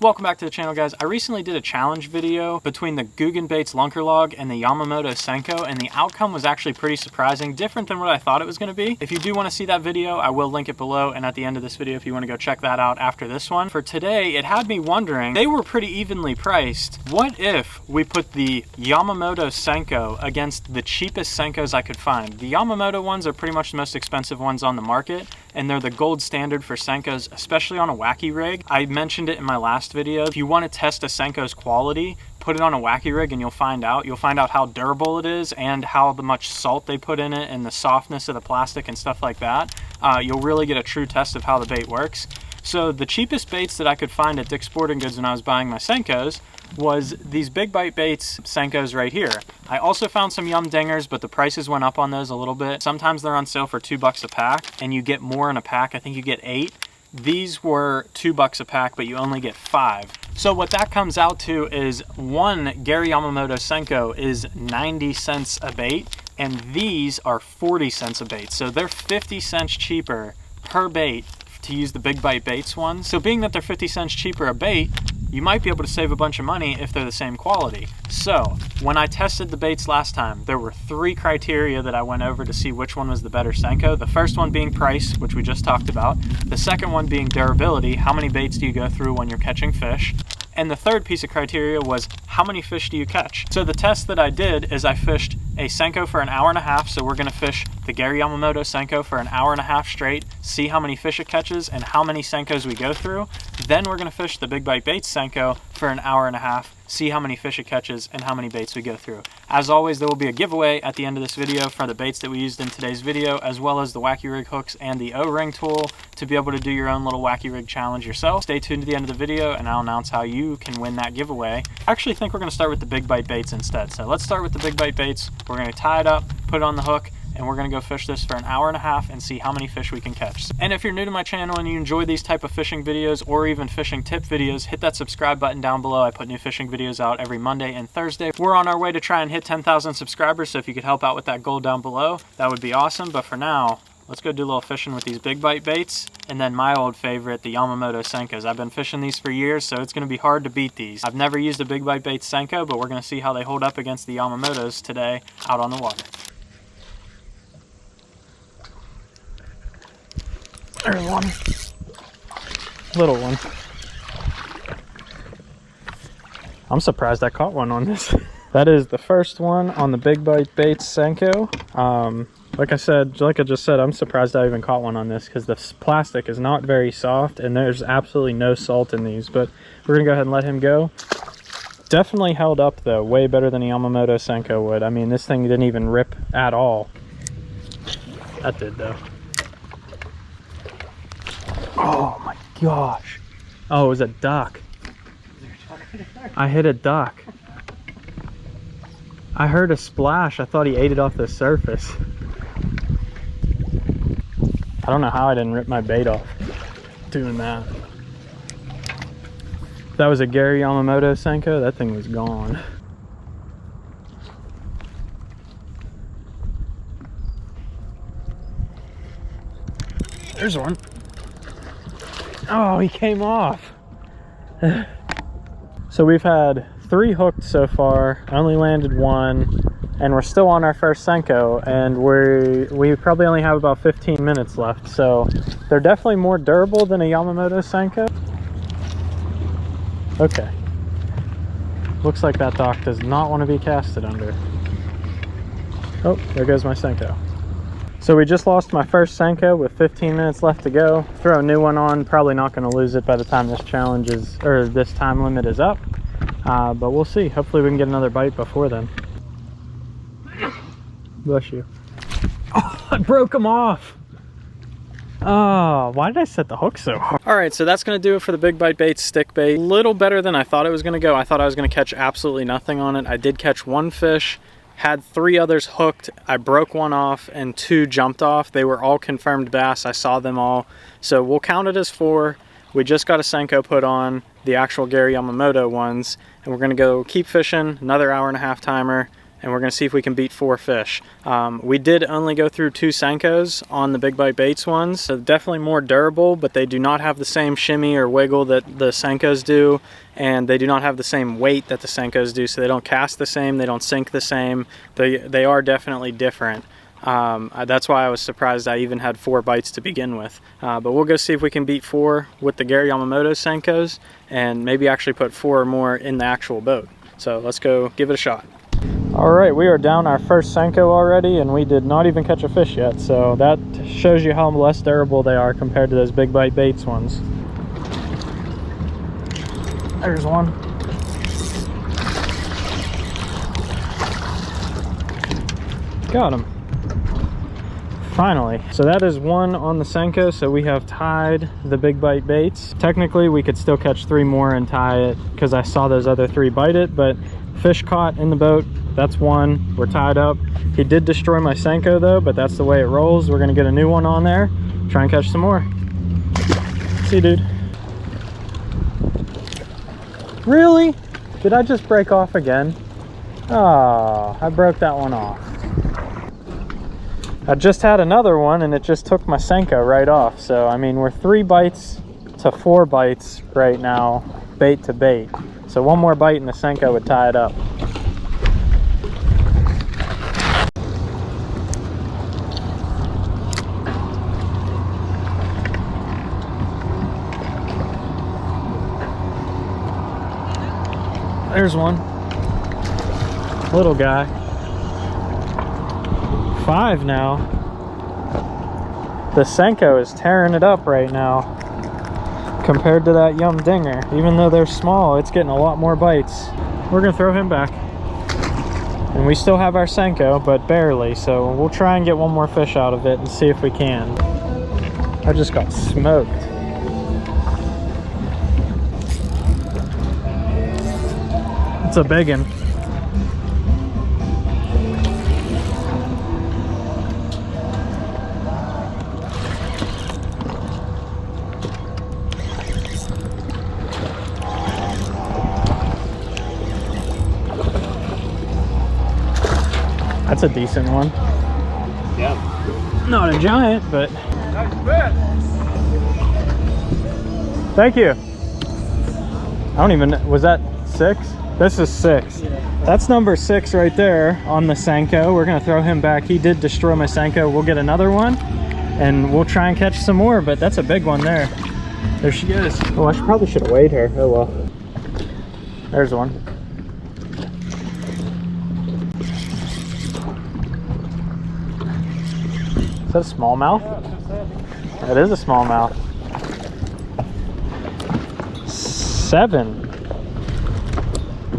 Welcome back to the channel, guys. I recently did a challenge video between the Guggenbaits Lunker Log and the Yamamoto Senko, and the outcome was actually pretty surprising, different than what I thought it was going to be. If you do want to see that video, I will link it below and at the end of this video if you want to go check that out after this one. For today, it had me wondering, they were pretty evenly priced. What if we put the Yamamoto Senko against the cheapest Senkos I could find? The Yamamoto ones are pretty much the most expensive ones on the market, and they're the gold standard for Senkos, especially on a wacky rig. I mentioned it in my last video. If you want to test a Senko's quality, put it on a wacky rig and you'll find out how durable it is and how much salt they put in it and the softness of the plastic and stuff like that. You'll really get a true test of how the bait works. So the cheapest baits that I could find at Dick's Sporting Goods when I was buying my Senkos was these Big Bite Baits Senkos right here. I also found some Yum Dingers, but the prices went up on those a little bit. Sometimes they're on sale for $2 a pack, and you get more in a pack. I think you get 8. These were $2 a pack, but you only get 5. So what that comes out to is one Gary Yamamoto Senko is 90 cents a bait, and these are 40 cents a bait. So they're 50 cents cheaper per bait to use the Big Bite Baits ones. So being that they're 50 cents cheaper a bait, you might be able to save a bunch of money if they're the same quality. So when I tested the baits last time, there were 3 criteria that I went over to see which one was the better Senko. The first one being price, which we just talked about. The second one being durability. How many baits do you go through when you're catching fish? And the third piece of criteria was how many fish do you catch? So the test that I did is I fished a Senko for an hour and a half. So we're gonna fish the Gary Yamamoto Senko for an hour and a half straight, see how many fish it catches and how many Senkos we go through. Then we're gonna fish the Big Bite Baits Senko for an hour and a half, see how many fish it catches and how many baits we go through. As always, there will be a giveaway at the end of this video for the baits that we used in today's video, as well as the Wacky Rig hooks and the O-ring tool to be able to do your own little Wacky Rig challenge yourself. Stay tuned to the end of the video and I'll announce how you can win that giveaway. I actually think we're gonna start with the Big Bite Baits instead. So let's start with the Big Bite Baits. We're gonna tie it up, put it on the hook, and we're gonna go fish this for an hour and a half and see how many fish we can catch. And if you're new to my channel and you enjoy these type of fishing videos or even fishing tip videos, hit that subscribe button down below. I put new fishing videos out every Monday and Thursday. We're on our way to try and hit 10,000 subscribers, so if you could help out with that goal down below, that would be awesome. But for now, let's go do a little fishing with these Big Bite Baits and then my old favorite, the Yamamoto Senkos. I've been fishing these for years, so it's gonna be hard to beat these. I've never used a Big Bite Baits Senko, but we're gonna see how they hold up against the Yamamotos today out on the water. There's one. Little one. I'm surprised I caught one on this. That is the first one on the Big Bite Baits Senko. Like I just said, I'm surprised I even caught one on this because the plastic is not very soft and there's absolutely no salt in these, but we're gonna go ahead and let him go. Definitely held up though, way better than a Yamamoto Senko would. I mean, this thing didn't even rip at all. That did though. Oh my gosh. Oh, it was a duck. I hit a duck. I heard a splash. I thought he ate it off the surface. I don't know how I didn't rip my bait off doing that. If that was a Gary Yamamoto Senko, that thing was gone. There's one. Oh, he came off. So we've had 3 hooked so far. I only landed 1, and we're still on our first Senko, and we probably only have about 15 minutes left. So they're definitely more durable than a Yamamoto Senko. Okay. Looks like that dock does not want to be casted under. Oh, there goes my Senko. So we just lost my first Senko with 15 minutes left to go. Throw a new one on, probably not going to lose it by the time this challenge is, or this time limit is up. But we'll see. Hopefully we can get another bite before then. Bless you. Oh, I broke him off. Oh, why did I set the hook so hard? All right, so that's going to do it for the Big Bite Baits stick bait. A little better than I thought it was going to go. I thought I was going to catch absolutely nothing on it. I did catch 1 fish. Had 3 others hooked. I broke 1 off and 2 jumped off. They were all confirmed bass. I saw them all. So we'll count it as 4. We just got a Senko put on, the actual Gary Yamamoto ones, and we're gonna go keep fishing, another hour and a half timer, and we're gonna see if we can beat 4 fish. We did only go through 2 Senkos on the Big Bite Baits ones, so definitely more durable, but they do not have the same shimmy or wiggle that the Senkos do, and they do not have the same weight that the Senkos do, so they don't cast the same, they don't sink the same. They are definitely different. That's why I was surprised I even had 4 bites to begin with. But we'll go see if we can beat 4 with the Gary Yamamoto Senkos, and maybe actually put 4 or more in the actual boat. So let's go give it a shot. All right, we are down our first Senko already, and we did not even catch a fish yet. So that shows you how less durable they are compared to those Big Bite Baits ones. There's one. Got him. Finally. So that is 1 on the Senko, so we have tied the Big Bite Baits. Technically, we could still catch 3 more and tie it because I saw those other 3 bite it, but fish caught in the boat, that's 1. We're tied up. He did destroy my Senko though, but that's the way it rolls. We're gonna get a new one on there, try and catch some more. See you, dude. Really? Did I just break off again? Oh, I broke that one off. I just had another one and it just took my Senko right off. So, I mean, we're 3 bites to 4 bites right now, bait to bait. So 1 more bite and the Senko would tie it up. There's one. Little guy. 5 now. The Senko is tearing it up right now compared to that Yum Dinger. Even though they're small, it's getting a lot more bites. We're gonna throw him back. And we still have our Senko, but barely, so we'll try and get 1 more fish out of it and see if we can. I just got smoked. It's a big one. That's a decent one. Yeah. Not a giant, but... Thank you. I don't even know, was that 6? This is 6. That's number 6 right there on the Senko. We're gonna throw him back. He did destroy my Senko. We'll get another one and we'll try and catch some more, but that's a big one there. There she is. Oh, I probably should have weighed her. Oh well. There's one. Is that a smallmouth? That is a smallmouth. 7.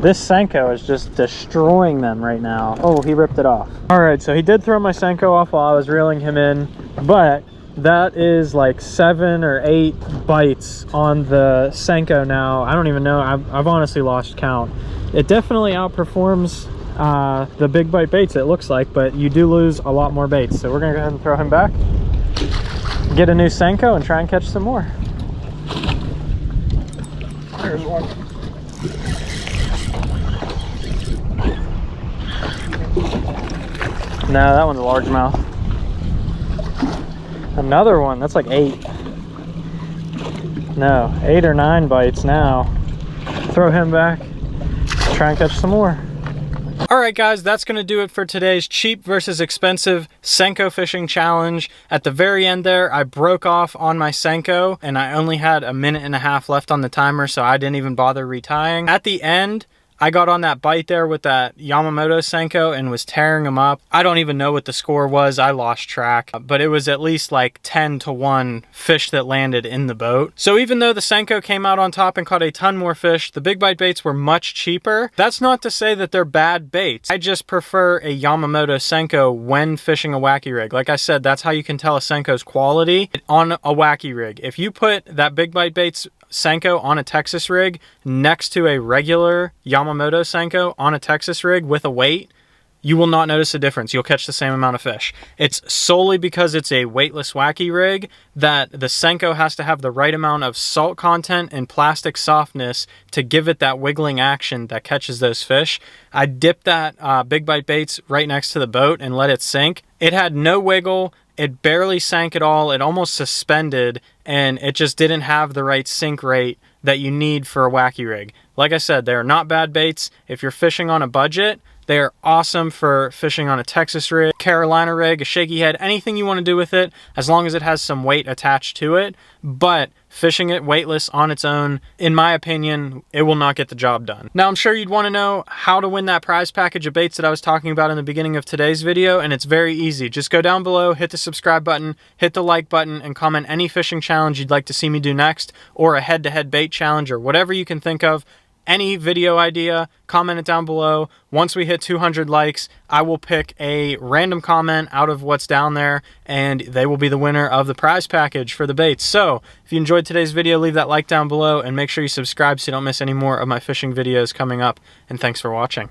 This Senko is just destroying them right now. Oh, he ripped it off. All right, so he did throw my Senko off while I was reeling him in, but that is like 7 or 8 bites on the Senko now. I don't even know. I've honestly lost count. It definitely outperforms the Big Bite Baits, it looks like, but you do lose a lot more baits. So we're gonna go ahead and throw him back, get a new Senko, and try and catch some more. There's one. No, that one's a largemouth. Another one, that's like 8. No, 8 or 9 bites now. Throw him back, try and catch some more. Alright guys, that's going to do it for today's cheap versus expensive Senko fishing challenge. At the very end there, I broke off on my Senko and I only had a minute and a half left on the timer, so I didn't even bother retying. At the end, I got on that bite there with that Yamamoto Senko and was tearing them up. I don't even know what the score was. I lost track, but it was at least like 10-1 fish that landed in the boat. So even though the Senko came out on top and caught a ton more fish, the Big Bite baits were much cheaper. That's not to say that they're bad baits. I just prefer a Yamamoto Senko when fishing a wacky rig. Like I said, that's how you can tell a Senko's quality on a wacky rig. If you put that Big Bite baits Senko on a Texas rig next to a regular Yamamoto Senko on a Texas rig with a weight, you will not notice a difference. You'll catch the same amount of fish. It's solely because it's a weightless wacky rig that the Senko has to have the right amount of salt content and plastic softness to give it that wiggling action that catches those fish. I dipped that Big Bite Baits right next to the boat and let it sink. It had no wiggle. It barely sank at all. It almost suspended, and it just didn't have the right sink rate that you need for a wacky rig. Like I said, they're not bad baits. If you're fishing on a budget, they are awesome for fishing on a Texas rig, Carolina rig, a shaky head, anything you want to do with it, as long as it has some weight attached to it. But fishing it weightless on its own, in my opinion, it will not get the job done. Now, I'm sure you'd want to know how to win that prize package of baits that I was talking about in the beginning of today's video, and it's very easy. Just go down below, hit the subscribe button, hit the like button, and comment any fishing challenge you'd like to see me do next, or a head-to-head bait challenge, or whatever you can think of. Any video idea, comment it down below. Once we hit 200 likes, I will pick a random comment out of what's down there, and they will be the winner of the prize package for the baits. So, if you enjoyed today's video, leave that like down below, and make sure you subscribe so you don't miss any more of my fishing videos coming up. And thanks for watching.